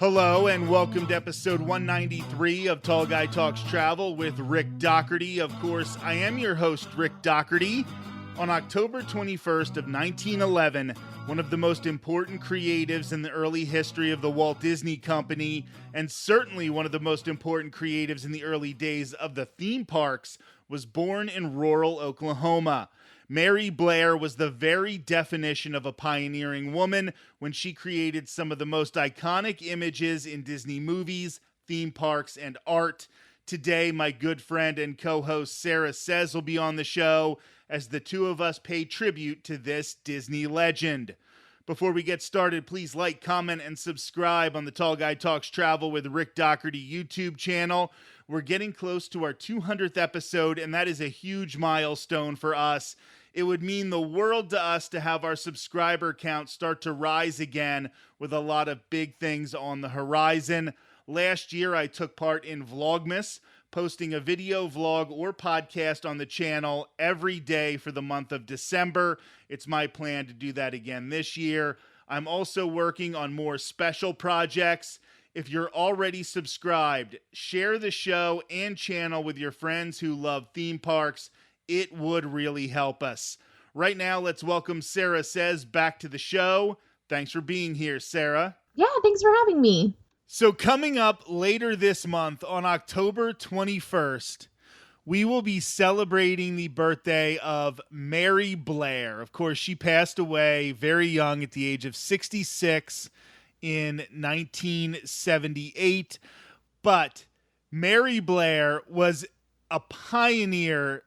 Hello and welcome to episode 193 of Tall Guy Talks Travel with Rick Doherty. Of course, I am your host, Rick Doherty. On October 21st of 1911, one of the most important creatives in the early history of the Walt Disney Company, and certainly one of the most important creatives in the early days of the theme parks, was born in rural Oklahoma. Mary Blair was the very definition of a pioneering woman when she created some of the most iconic images in Disney movies, theme parks, and art. Today, my good friend and co-host Sarah Says will be on the show as the two of us pay tribute to this Disney legend. Before we get started, please like, comment, and subscribe on the Tall Guy Talks Travel with Rick Doherty YouTube channel. We're getting close to our 200th episode, and that is a huge milestone for us. It would mean the world to us to have our subscriber count start to rise again with a lot of big things on the horizon. Last year, I took part in Vlogmas, posting a video, vlog, or podcast on the channel every day for the month of December. It's my plan to do that again this year. I'm also working on more special projects. If you're already subscribed, share the show and channel with your friends who love theme parks. It would really help us. Right now, let's welcome Sarah Says back to the show. Thanks for being here, Sarah. Yeah, thanks for having me. So coming up later this month on October 21st, we will be celebrating the birthday of Mary Blair. Of course, she passed away very young at the age of 66 in 1978. But Mary Blair was a pioneer,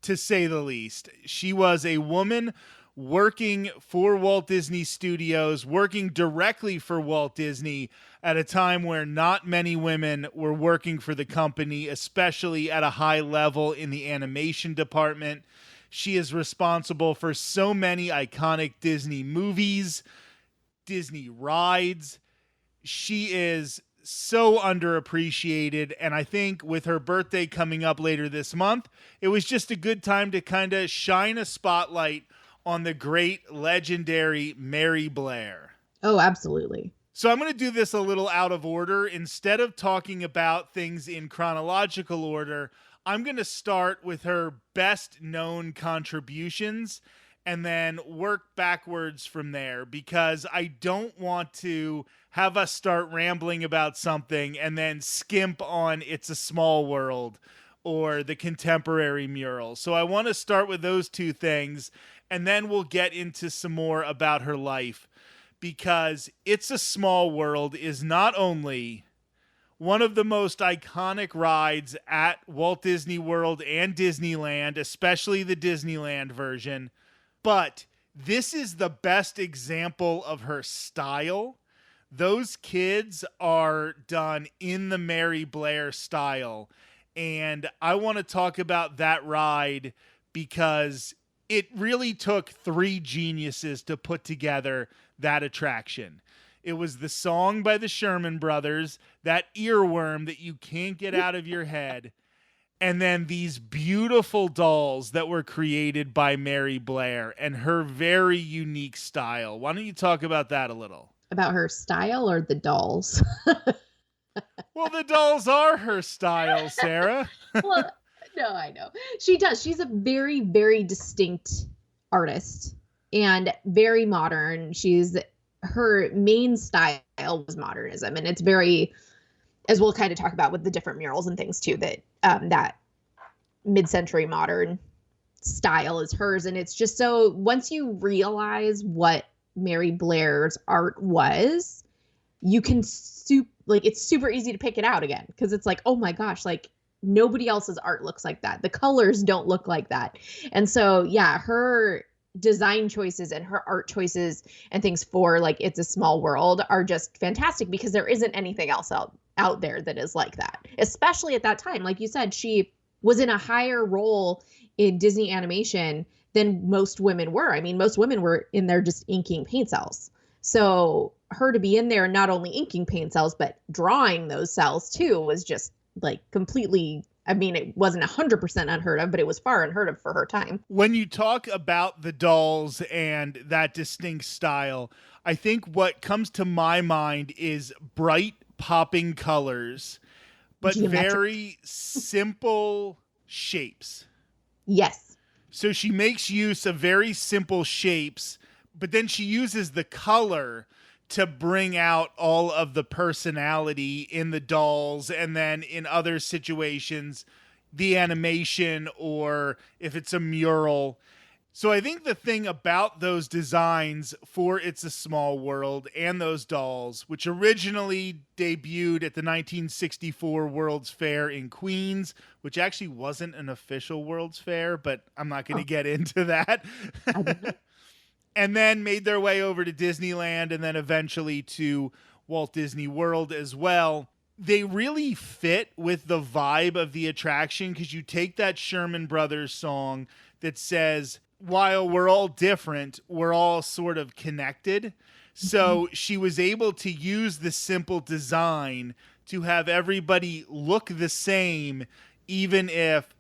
to say the least. She was a woman working for Walt Disney Studios, working directly for Walt Disney at a time where not many women were working for the company, especially at a high level in the animation department. She is responsible for so many iconic Disney movies, Disney rides. She is so underappreciated, and I think with her birthday coming up later this month, it was just a good time to kind of shine a spotlight on the great, legendary Mary Blair. Oh, absolutely. So I'm going to do this a little out of order. Instead of talking about things in chronological order, I'm going to start with her best known contributions and then work backwards from there, because I don't want to have us start rambling about something and then skimp on It's a Small World or the contemporary mural. So I want to start with those two things, and then we'll get into some more about her life, because It's a Small World is not only one of the most iconic rides at Walt Disney World and Disneyland, especially the Disneyland version, but this is the best example of her style. Those kids are done in the Mary Blair style. And I want to talk about that ride because it really took three geniuses to put together that attraction. It was the song by the Sherman Brothers, that earworm that you can't get out of your head, and then these beautiful dolls that were created by Mary Blair and her very unique style. Why don't you talk about that a little? About her style or the dolls? Well, the dolls are her style, Sarah. Well, no, I know. She does. She's a very, very distinct artist and very modern. Her main style was modernism, and it's very, as we'll kind of talk about with the different murals and things too, that that mid-century modern style is hers. And it's just so, once you realize what Mary Blair's art was, you can it's super easy to pick it out again, because it's like, oh my gosh, like nobody else's art looks like that. The colors don't look like that. And so, yeah, her design choices and her art choices and things for like It's a Small World are just fantastic, because there isn't anything else out there that is like that, especially at that time. Like you said, she was in a higher role in Disney animation than most women were. I mean, most women were in there just inking paint cells. So her to be in there not only inking paint cells, but drawing those cells too, was just like completely I mean, it wasn't 100% unheard of, but it was far unheard of for her time. When you talk about the dolls and that distinct style, I think what comes to my mind is bright popping colors, but Geometric. very simple shapes. Yes. So she makes use of very simple shapes, but then she uses the color to bring out all of the personality in the dolls, and then in other situations, the animation, or if it's a mural. So I think the thing about those designs for It's a Small World and those dolls, which originally debuted at the 1964 World's Fair in Queens, which actually wasn't an official World's Fair, but I'm not going to get into that. And then made their way over to Disneyland and then eventually to Walt Disney World as well. They really fit with the vibe of the attraction, because you take that Sherman Brothers song that says, while we're all different, we're all sort of connected. So she was able to use the simple design to have everybody look the same, even if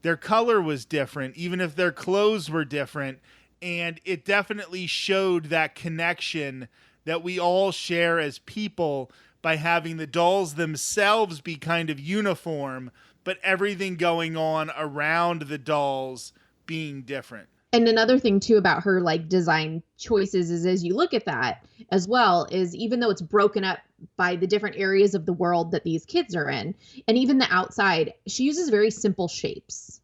their color was different, even if their clothes were different. And it definitely showed that connection that we all share as people by having the dolls themselves be kind of uniform, but everything going on around the dolls being different. And another thing too about her like design choices is, as you look at that as well, is even though it's broken up by the different areas of the world that these kids are in, and even the outside, she uses very simple shapes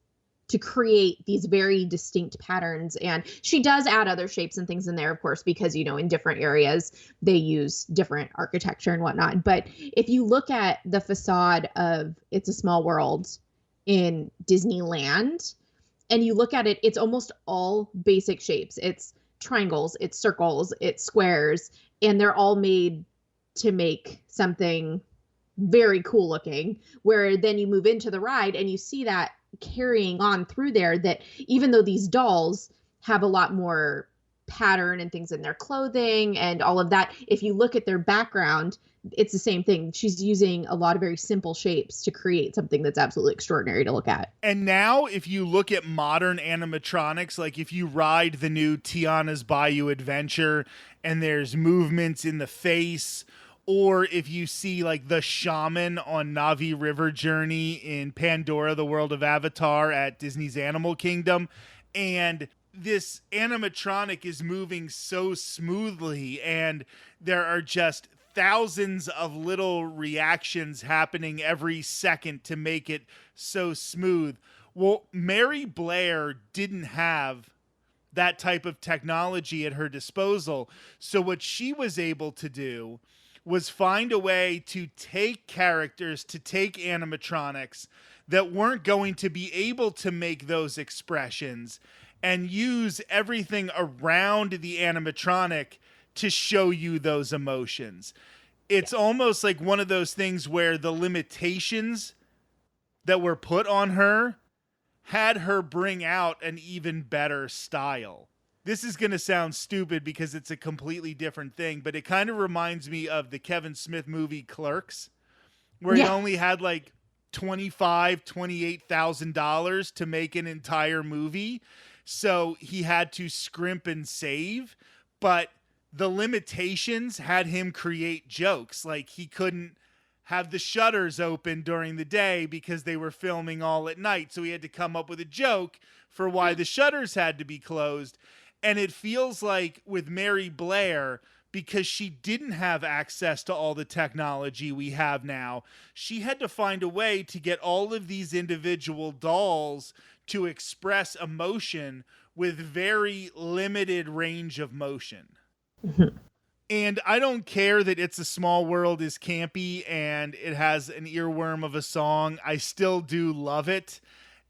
to create these very distinct patterns. And she does add other shapes and things in there, of course, because, you know, in different areas, they use different architecture and whatnot. But if you look at the facade of It's a Small World in Disneyland, and you look at it, it's almost all basic shapes. It's triangles, it's circles, it's squares, and they're all made to make something very cool looking, where then you move into the ride and you see that carrying on through there, that even though these dolls have a lot more pattern and things in their clothing and all of that, if you look at their background, it's the same thing. She's using a lot of very simple shapes to create something that's absolutely extraordinary to look at. And now if you look at modern animatronics, like if you ride the new Tiana's Bayou Adventure and there's movements in the face, or if you see like the shaman on Navi River Journey in Pandora, the World of Avatar at Disney's Animal Kingdom, and this animatronic is moving so smoothly and there are just thousands of little reactions happening every second to make it so smooth. Well, Mary Blair didn't have that type of technology at her disposal. So what she was able to do was find a way to take characters, to take animatronics that weren't going to be able to make those expressions, and use everything around the animatronic to show you those emotions. It's almost like one of those things where the limitations that were put on her had her bring out an even better style. This is going to sound stupid because it's a completely different thing, but it kind of reminds me of the Kevin Smith movie Clerks, where he only had like $28,000 to make an entire movie. So he had to scrimp and save, but the limitations had him create jokes. Like he couldn't have the shutters open during the day because they were filming all at night. So he had to come up with a joke for why the shutters had to be closed. And it feels like with Mary Blair, because she didn't have access to all the technology we have now, she had to find a way to get all of these individual dolls to express emotion with very limited range of motion. And I don't care that It's a Small World is campy and it has an earworm of a song. I still do love it,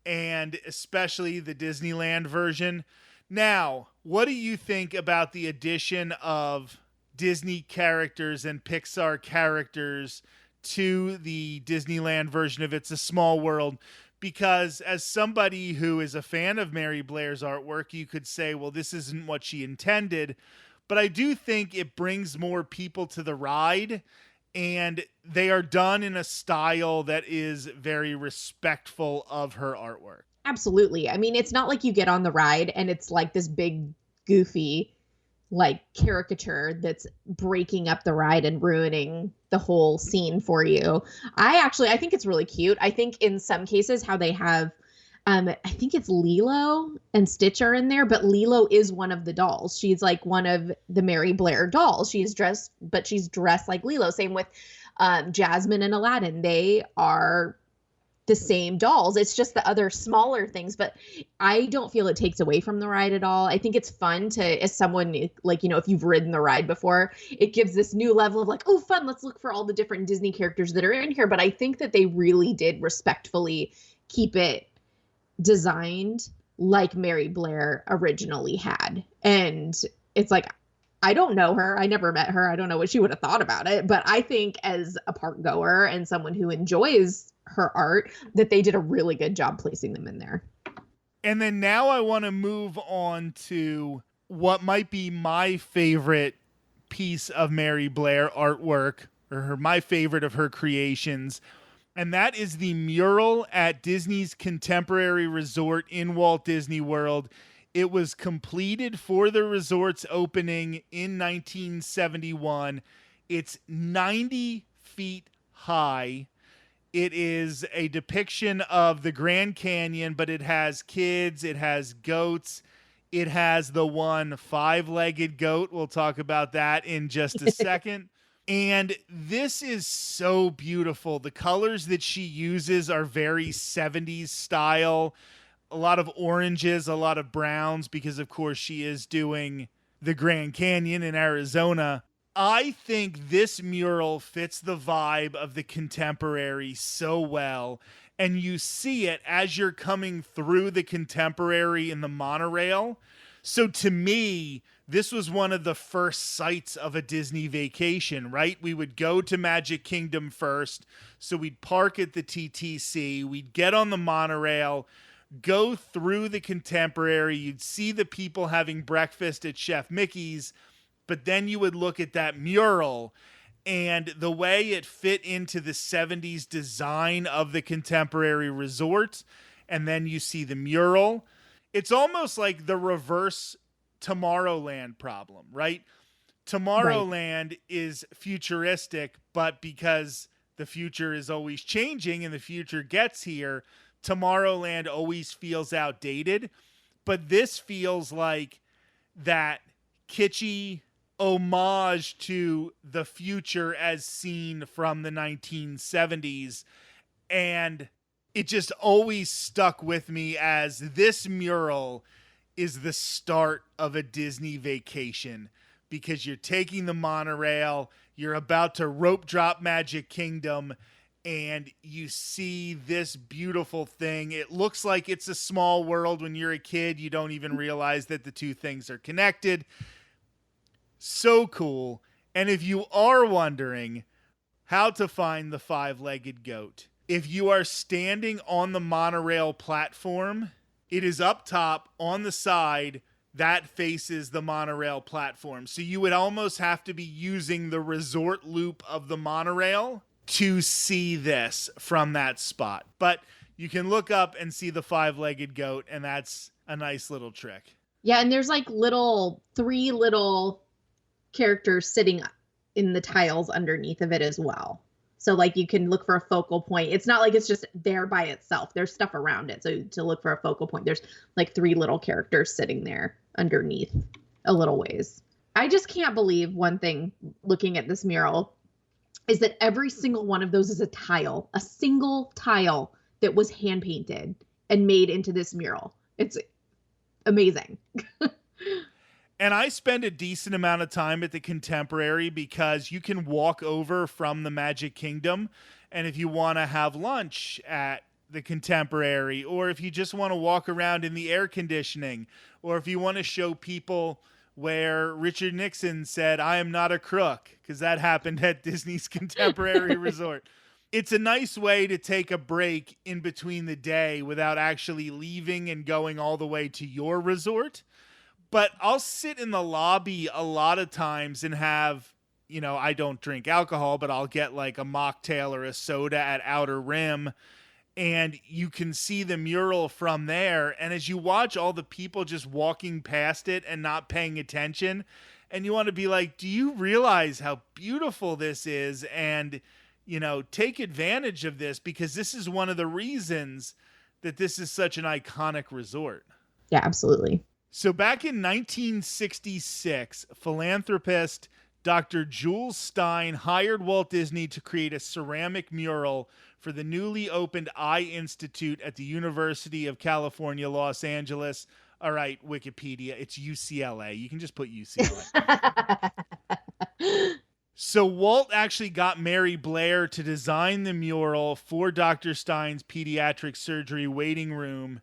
and especially the Disneyland version. Now, what do you think about the addition of Disney characters and Pixar characters to the Disneyland version of It's a Small World? Because as somebody who is a fan of Mary Blair's artwork, you could say, well, this isn't what she intended. But I do think it brings more people to the ride, and they are done in a style that is very respectful of her artwork. Absolutely. I mean, it's not like you get on the ride and it's like this big, goofy, like caricature that's breaking up the ride and ruining the whole scene for you. I think it's really cute. I think in some cases how they have, I think it's Lilo and Stitch are in there, but Lilo is one of the dolls. She's like one of the Mary Blair dolls. She's dressed like Lilo. Same with Jasmine and Aladdin. They are the same dolls. It's just the other smaller things, but I don't feel it takes away from the ride at all. I think it's fun to, as someone like, you know, if you've ridden the ride before, it gives this new level of like, oh, fun. Let's look for all the different Disney characters that are in here. But I think that they really did respectfully keep it designed like Mary Blair originally had. And it's like, I don't know her. I never met her. I don't know what she would have thought about it. But I think as a park goer and someone who enjoys her art, that they did a really good job placing them in there. And then now I want to move on to what might be my favorite piece of Mary Blair artwork, or my favorite of her creations. And that is the mural at Disney's Contemporary Resort in Walt Disney World. It was completed for the resort's opening in 1971. It's 90 feet high. It is a depiction of the Grand Canyon, but it has kids, it has goats, it has the one 5-legged goat. We'll talk about that in just a second. And this is so beautiful. The colors that she uses are very 70s style. A lot of oranges, a lot of browns, because of course she is doing the Grand Canyon in Arizona. I think this mural fits the vibe of the Contemporary so well. And you see it as you're coming through the Contemporary in the monorail. So to me, this was one of the first sights of a Disney vacation, right? We would go to Magic Kingdom first. So we'd park at the TTC. We'd get on the monorail, go through the Contemporary. You'd see the people having breakfast at Chef Mickey's. But then you would look at that mural and the way it fit into the 70s design of the Contemporary Resort. And then you see the mural. It's almost like the reverse Tomorrowland problem, right? Tomorrowland is futuristic, but because the future is always changing and the future gets here, Tomorrowland always feels outdated. But this feels like that kitschy homage to the future as seen from the 1970s. And it just always stuck with me as this mural is the start of a Disney vacation, because you're taking the monorail, you're about to rope drop Magic Kingdom, and you see this beautiful thing. It looks like it's a small world. When you're a kid, you don't even realize that the two things are connected. So cool. And if you are wondering how to find the 5-legged goat, if you are standing on the monorail platform, it is up top on the side that faces the monorail platform. So you would almost have to be using the resort loop of the monorail to see this from that spot. But you can look up and see the 5-legged goat, and that's a nice little trick. Yeah, and there's like three little characters sitting in the tiles underneath of it as well. So like you can look for a focal point. It's not like it's just there by itself. There's stuff around it. So to look for a focal point, there's like 3 little characters sitting there underneath a little ways. I just can't believe one thing looking at this mural is that every single one of those is a single tile that was hand painted and made into this mural. It's amazing. And I spend a decent amount of time at the Contemporary because you can walk over from the Magic Kingdom. And if you want to have lunch at the Contemporary, or if you just want to walk around in the air conditioning, or if you want to show people where Richard Nixon said, "I am not a crook," because that happened at Disney's Contemporary Resort. It's a nice way to take a break in between the day without actually leaving and going all the way to your resort. But I'll sit in the lobby a lot of times and have I don't drink alcohol, but I'll get like a mocktail or a soda at Outer Rim, and you can see the mural from there. And as you watch all the people just walking past it and not paying attention, and you want to be like, do you realize how beautiful this is? And, take advantage of this, because this is one of the reasons that this is such an iconic resort. Yeah, absolutely. So back in 1966, philanthropist Dr. Jules Stein hired Walt Disney to create a ceramic mural for the newly opened Eye Institute at the University of California, Los Angeles. All right, Wikipedia, it's UCLA. You can just put UCLA. So Walt actually got Mary Blair to design the mural for Dr. Stein's pediatric surgery waiting room.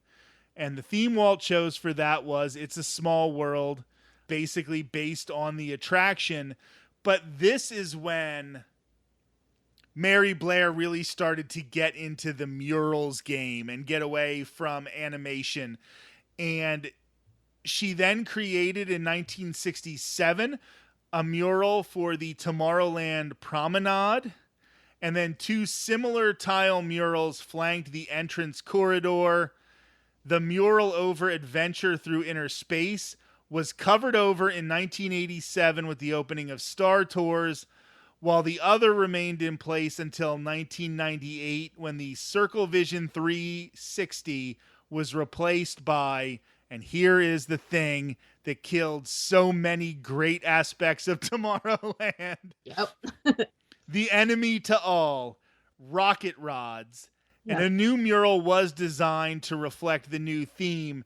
And the theme Walt chose for that was It's a Small World, basically based on the attraction. But this is when Mary Blair really started to get into the murals game and get away from animation. And she then created in 1967 a mural for the Tomorrowland Promenade. And then 2 similar tile murals flanked the entrance corridor. The mural over Adventure Through Inner Space was covered over in 1987 with the opening of Star Tours, while the other remained in place until 1998 when the Circle Vision 360 was replaced by, and here is the thing that killed so many great aspects of Tomorrowland. Yep. The enemy to all, rocket rods. Yep. And a new mural was designed to reflect the new theme.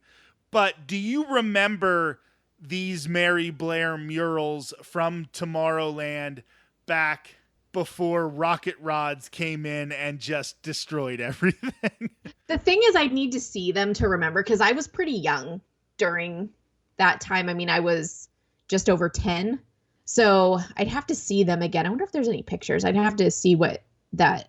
But do you remember these Mary Blair murals from Tomorrowland back before rocket rods came in and just destroyed everything? The thing is, I'd need to see them to remember, because I was pretty young during that time. I mean, I was just over 10. So I'd have to see them again. I wonder if there's any pictures. I'd have to see what the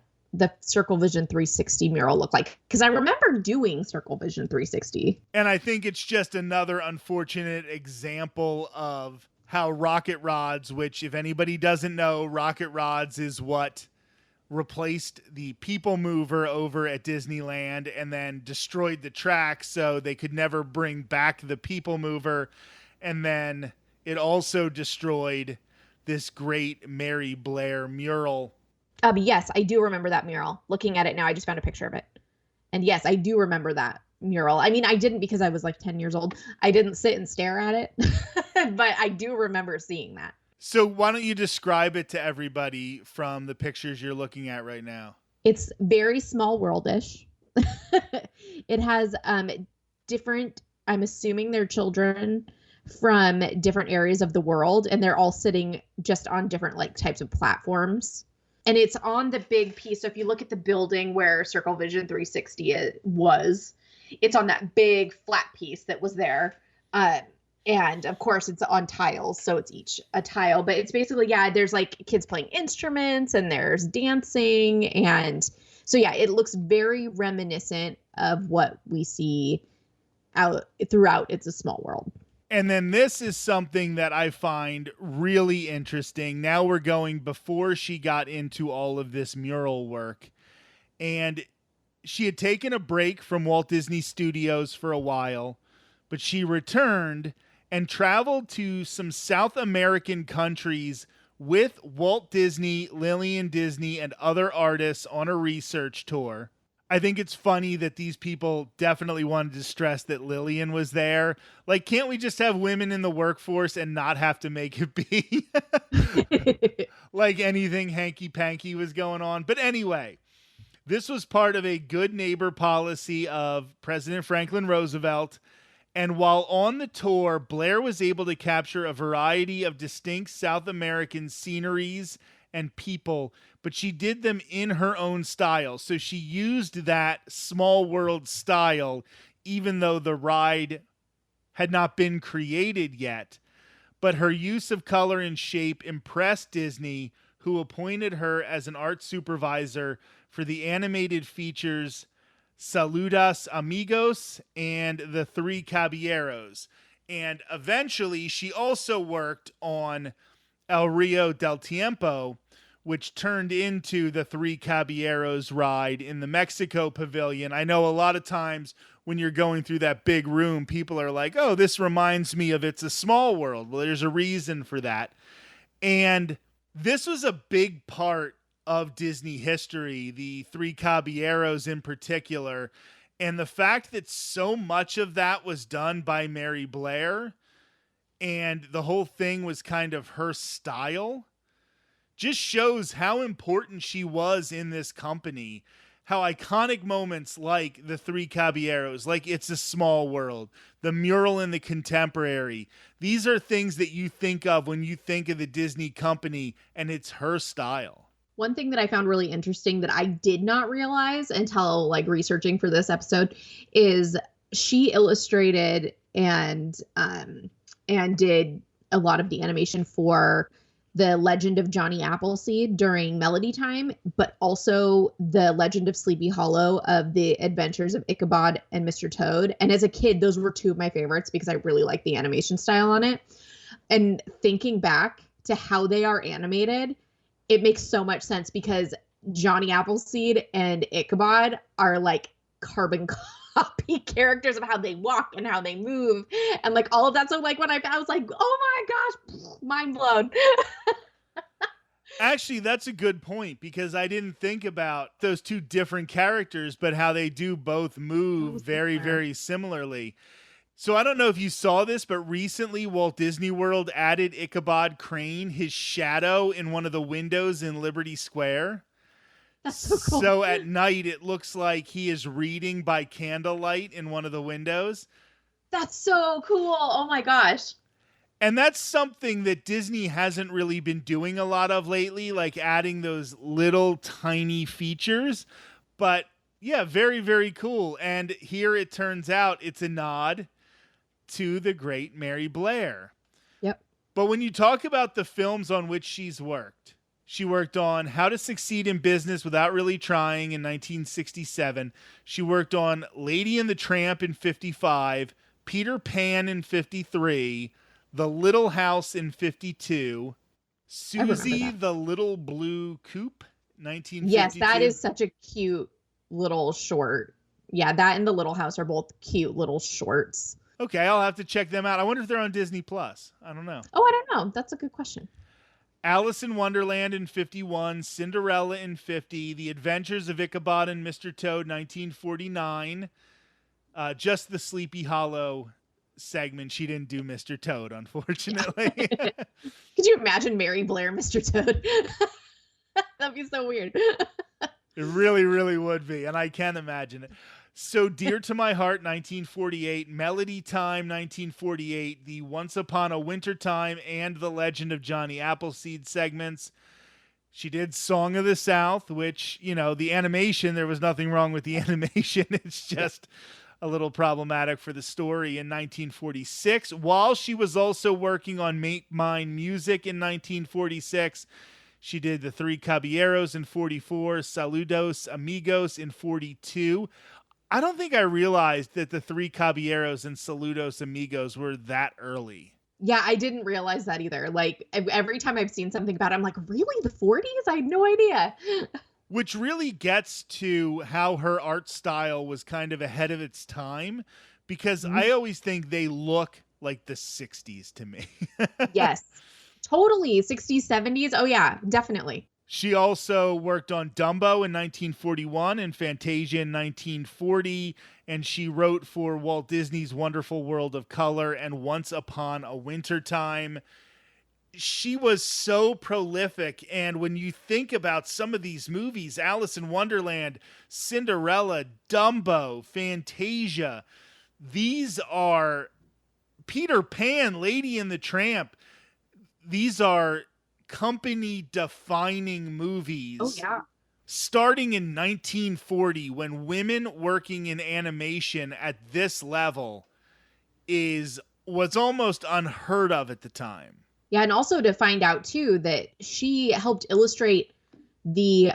Circle Vision 360 mural looked like, because I remember doing Circle Vision 360. And I think it's just another unfortunate example of how rocket rods, which if anybody doesn't know, rocket rods is what replaced the People Mover over at Disneyland and then destroyed the track, so they could never bring back the People Mover. And then it also destroyed this great Mary Blair mural. Yes, I do remember that mural. Looking at it now, I just found a picture of it. And yes, I do remember that mural. I mean, I didn't, because I was like 10 years old. I didn't sit and stare at it, but I do remember seeing that. So why don't you describe it to everybody from the pictures you're looking at right now? It's very small worldish. It has different, I'm assuming they're children from different areas of the world, and they're all sitting just on different like types of platforms. And it's on the big piece. So if you look at the building where Circle Vision 360 was, it's on that big flat piece that was there. And of course it's on tiles. So it's each a tile, but it's basically, there's like kids playing instruments and there's dancing. And so, it looks very reminiscent of what we see out throughout It's a Small World. And then this is something that I find really interesting. Now we're going before she got into all of this mural work. And she had taken a break from Walt Disney Studios for a while, but she returned and traveled to some South American countries with Walt Disney, Lillian Disney, and other artists on a research tour. I think it's funny that these people definitely wanted to stress that Lillian was there. Like, can't we just have women in the workforce and not have to make it be like anything hanky-panky was going on? But anyway, this was part of a good neighbor policy of President Franklin Roosevelt. And while on the tour, Blair was able to capture a variety of distinct South American sceneries and people, but she did them in her own style. So she used that small world style, even though the ride had not been created yet. But her use of color and shape impressed Disney, who appointed her as an art supervisor for the animated features Saludos Amigos and the Three Caballeros. And eventually she also worked on El Rio del Tiempo, which turned into the Three Caballeros ride in the Mexico pavilion. I know a lot of times when you're going through that big room, people are like, oh, this reminds me of It's a Small World. Well, there's a reason for that. And this was a big part of Disney history, the Three Caballeros in particular. And the fact that so much of that was done by Mary Blair and the whole thing was kind of her style just shows how important she was in this company. How iconic moments like the Three Caballeros, like It's a Small World, the mural in the Contemporary, these are things that you think of when you think of the Disney company, and it's her style. One thing that I found really interesting that I did not realize until like researching for this episode is she illustrated and did a lot of the animation for The Legend of Johnny Appleseed during Melody Time, but also The Legend of Sleepy Hollow of the Adventures of Ichabod and Mr. Toad. And as a kid, those were two of my favorites because I really like the animation style on it. And thinking back to how they are animated, it makes so much sense because Johnny Appleseed and Ichabod are like carbon copy characters of how they walk and how they move and like all of that. So like when I was like, oh my gosh, mind blown. Actually, that's a good point because I didn't think about those two different characters, but how they do both move very, very similarly. So I don't know if you saw this, but recently Walt Disney World added Ichabod Crane, his shadow, in one of the windows in Liberty Square. That's so cool. So at night, it looks like he is reading by candlelight in one of the windows. That's so cool. Oh my gosh. And that's something that Disney hasn't really been doing a lot of lately, like adding those little tiny features. But yeah, very, very cool. And here it turns out it's a nod to the great Mary Blair. Yep. But when you talk about the films on which she's worked, she worked on How to Succeed in Business Without Really Trying in 1967. She worked on Lady and the Tramp in 55, Peter Pan in 53, The Little House in 52, Susie the Little Blue Coupe, 1952. Yes, that is such a cute little short. Yeah, that and The Little House are both cute little shorts. Okay, I'll have to check them out. I wonder if they're on Disney Plus. I don't know. Oh, I don't know. That's a good question. Alice in Wonderland in 51, Cinderella in 50, The Adventures of Ichabod and Mr. Toad, 1949. Just the Sleepy Hollow segment. She didn't do Mr. Toad, unfortunately. Could you imagine Mary Blair, Mr. Toad? That'd be so weird. It really, really would be, and I can imagine it. So Dear to My Heart, 1948, Melody Time, 1948, the Once Upon a Winter Time and The Legend of Johnny Appleseed segments. She did Song of the South, which, you know, the animation, there was nothing wrong with the animation. It's just a little problematic for the story in 1946, while she was also working on Make Mine Music in 1946. She did The Three Caballeros in 44, Saludos Amigos in 42. I don't think I realized that The Three Caballeros and Saludos Amigos were that early. Yeah, I didn't realize that either. Like every time I've seen something about it, I'm like, really? The 40s? I had no idea. Which really gets to how her art style was kind of ahead of its time, because I always think they look like the 60s to me. Yes, totally. 60s, 70s. Oh, yeah, definitely. She also worked on Dumbo in 1941 and Fantasia in 1940, and she wrote for Walt Disney's Wonderful World of Color and Once Upon a Winter Time. She was so prolific, and when you think about some of these movies, Alice in Wonderland, Cinderella, Dumbo, Fantasia, these are Peter Pan, Lady and the Tramp. These are company-defining movies. Oh, yeah. Starting in 1940, when women working in animation at this level was almost unheard of at the time. Yeah, and also to find out, too, that she helped illustrate the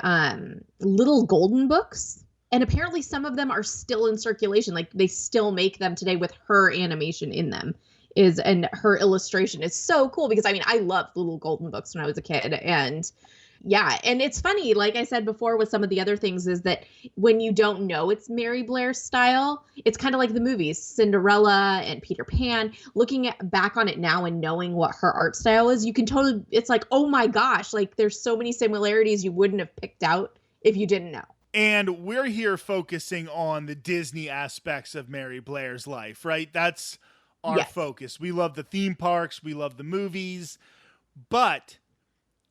little golden books. And apparently some of them are still in circulation. Like, they still make them today with her animation in them. and her illustration is so cool because I mean, I loved Little Golden Books when I was a kid. And yeah, and it's funny, like I said before with some of the other things, is that when you don't know it's Mary Blair's style, it's kind of like the movies, Cinderella and Peter Pan. Looking back on it now and knowing what her art style is, you can totally, it's like, oh my gosh, like there's so many similarities you wouldn't have picked out if you didn't know. And we're here focusing on the Disney aspects of Mary Blair's life, right? That's our focus. We love the theme parks, we love the movies, but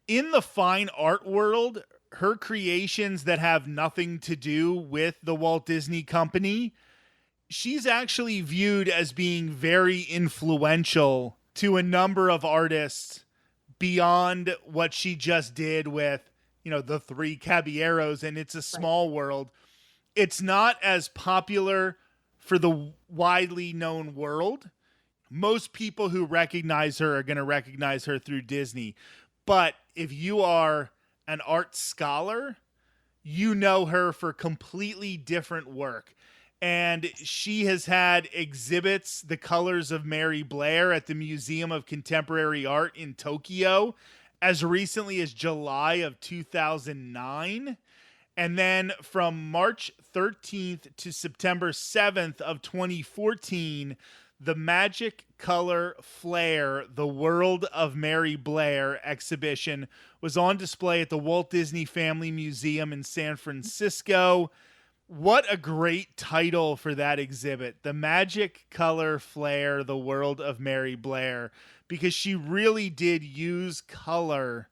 in the fine art world, her creations that have nothing to do with the Walt Disney Company, she's actually viewed as being very influential to a number of artists beyond what she just did with, you know, the 3 Caballeros and It's a Small World. It's not as popular for the widely known world. Most people who recognize her are going to recognize her through Disney. But if you are an art scholar, you know her for completely different work. And she has had exhibits, The Colors of Mary Blair, at the Museum of Contemporary Art in Tokyo as recently as July of 2009. And then from March 13th to September 7th of 2014, the Magic Color Flare, The World of Mary Blair exhibition was on display at the Walt Disney Family Museum in San Francisco. What a great title for that exhibit, The Magic Color Flare, The World of Mary Blair, because she really did use color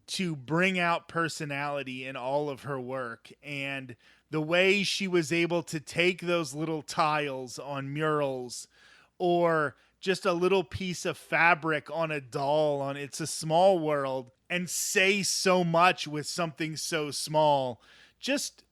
to bring out personality in all of her work. And the way she was able to take those little tiles on murals or just a little piece of fabric on a doll on It's a Small World and say so much with something so small, just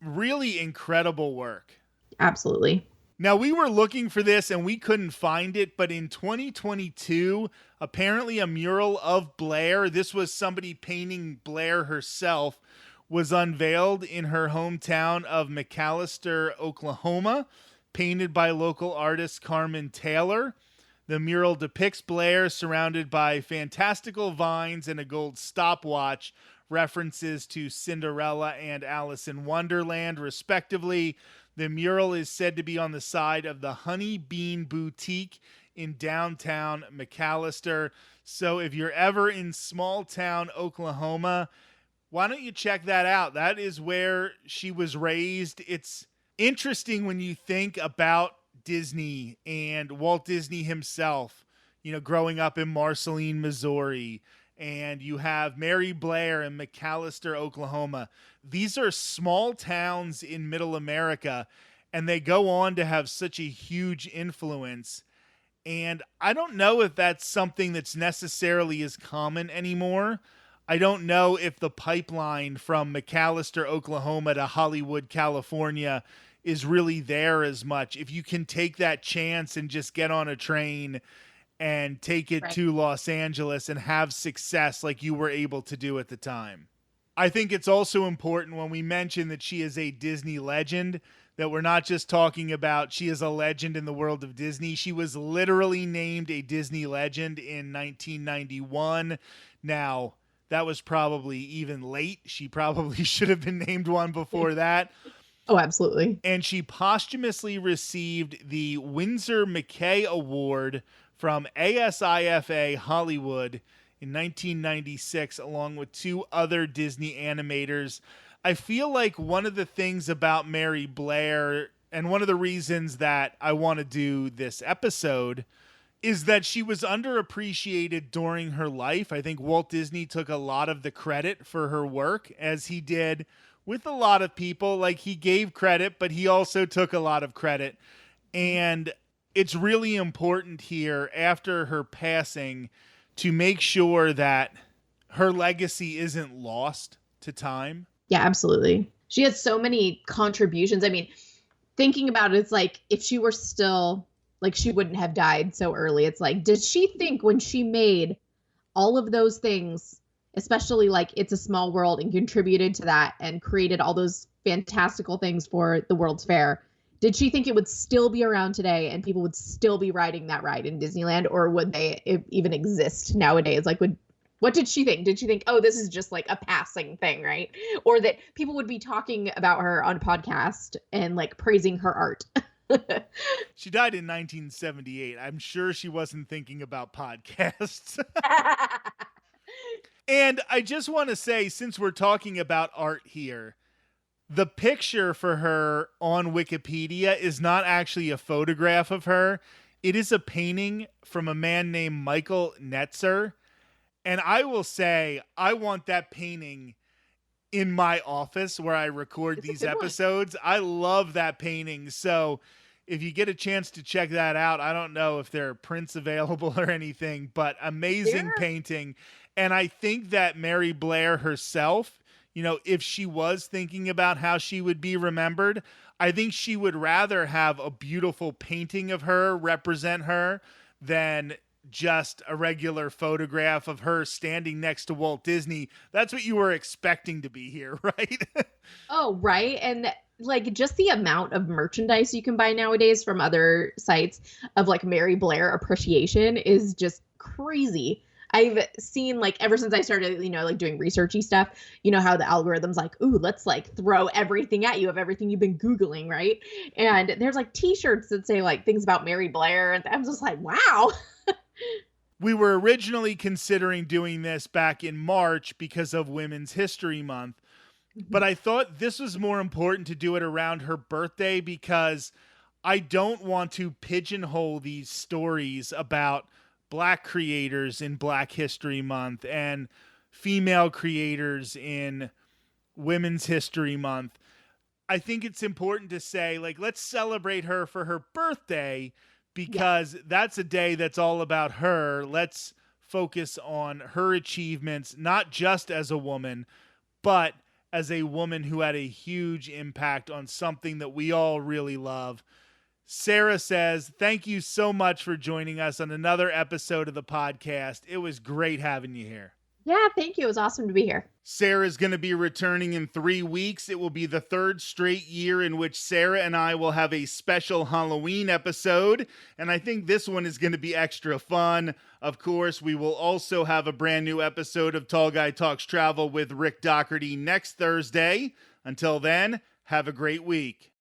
really incredible work. Absolutely. Now, we were looking for this and we couldn't find it, but in 2022, apparently a mural of Blair, this was somebody painting Blair herself, was unveiled in her hometown of McAlester, Oklahoma, painted by local artist Carmen Taylor. The mural depicts Blair surrounded by fantastical vines and a gold stopwatch, references to Cinderella and Alice in Wonderland, respectively. The mural is said to be on the side of the Honey Bean Boutique in downtown McAlester. So if you're ever in small town Oklahoma, why don't you check that out? That is where she was raised. It's interesting when you think about Disney and Walt Disney himself, you know, growing up in Marceline, Missouri, and you have Mary Blair in McAlester, Oklahoma. These are small towns in middle America, and they go on to have such a huge influence. And I don't know if that's something that's necessarily as common anymore. I don't know if the pipeline from McAlester, Oklahoma to Hollywood, California is really there as much. If you can take that chance and just get on a train and take it to Los Angeles and have success like you were able to do at the time. I think it's also important when we mention that she is a Disney legend, that we're not just talking about she is a legend in the world of Disney. She was literally named a Disney legend in 1991. Now, that was probably even late. She probably should have been named one before that. Oh, absolutely. And she posthumously received the Winsor McKay Award from ASIFA Hollywood in 1996, along with 2 other Disney animators. I feel like one of the things about Mary Blair, and one of the reasons that I want to do this episode, is that she was underappreciated during her life. I think Walt Disney took a lot of the credit for her work, as he did with a lot of people. Like, he gave credit, but he also took a lot of credit. And it's really important here after her passing to make sure that her legacy isn't lost to time. Yeah, absolutely. She has so many contributions. I mean, thinking about it, it's like if she were still, like, she wouldn't have died so early. It's like, did she think when she made all of those things, especially like It's a Small World, and contributed to that and created all those fantastical things for the World's Fair, Did she think it would still be around today and people would still be riding that ride in Disneyland, or would they even exist nowadays? Like, what did she think? Did she think, oh, this is just like a passing thing, right? Or that people would be talking about her on podcast and like praising her art? She died in 1978. I'm sure she wasn't thinking about podcasts. And I just want to say, since we're talking about art here, the picture for her on Wikipedia is not actually a photograph of her. It is a painting from a man named Michael Netzer. And I will say, I want that painting in my office where I record these episodes. I love that painting. So if you get a chance to check that out, I don't know if there are prints available or anything, but amazing painting. And I think that Mary Blair herself, you know, if she was thinking about how she would be remembered, I think she would rather have a beautiful painting of her represent her than just a regular photograph of her standing next to Walt Disney. That's what you were expecting to be here, right? Oh, right. And like just the amount of merchandise you can buy nowadays from other sites of like Mary Blair appreciation is just crazy. I've seen, like, ever since I started, you know, like doing researchy stuff, you know, how the algorithm's like, ooh, let's like throw everything at you of everything you've been Googling, right? And there's like t-shirts that say like things about Mary Blair. And I'm just like, wow. We were originally considering doing this back in March because of Women's History Month, but I thought this was more important to do it around her birthday because I don't want to pigeonhole these stories about Black creators in Black History Month and female creators in Women's History Month. I think it's important to say, like, let's celebrate her for her birthday because that's a day that's all about her. Let's focus on her achievements, not just as a woman, but as a woman who had a huge impact on something that we all really love. Sarah says, thank you so much for joining us on another episode of the podcast. It was great having you here. Yeah, thank you. It was awesome to be here. Sarah's going to be returning in 3 weeks. It will be the third straight year in which Sarah and I will have a special Halloween episode, and I think this one is going to be extra fun. Of course, we will also have a brand new episode of Tall Guy Talks Travel with Rick Doherty next Thursday. Until then, have a great week.